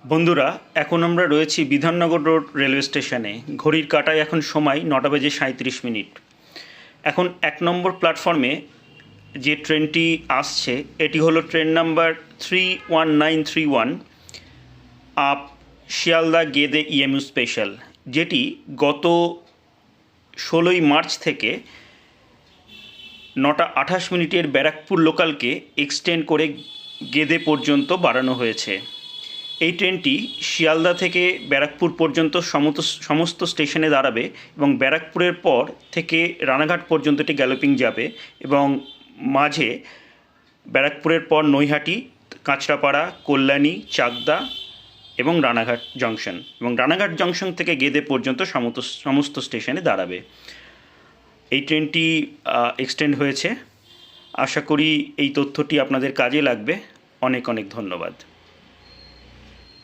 বন্ধুরা, এখন আমরা রয়েছি বিধাননগর রোড রেলওয়ে স্টেশনে। ঘড়ির কাঁটায় এখন সময় 9:37। এখন 1 নম্বর প্ল্যাটফর্মে যে ট্রেনটি আসছে এটি হলো train number 31931 up Sealdah Gede EMU special, যেটি গত 16ই মার্চ থেকে 9:28 ব্যারাকপুর লোকালকে এক্সটেন্ড করে গেদে পর্যন্ত বাড়ানো হয়েছে। এই ট্রেনটি শিয়ালদা থেকে ব্যারাকপুর পর্যন্ত সমস্ত স্টেশনে দাঁড়াবে এবং ব্যারাকপুরের পর থেকে রানাঘাট পর্যন্ত এটি গ্যালোপিং যাবে এবং মাঝে ব্যারাকপুরের পর নৈহাটি, কাঁচরাপাড়া, কল্যাণী, চাকদা এবং রানাঘাট জংশন, এবং রানাঘাট জংশন থেকে গেদে পর্যন্ত সমস্ত স্টেশনে দাঁড়াবে। এই ট্রেনটি এক্সটেন্ড হয়েছে। আশা করি এই তথ্যটি আপনাদের কাজে লাগবে। অনেক অনেক ধন্যবাদ।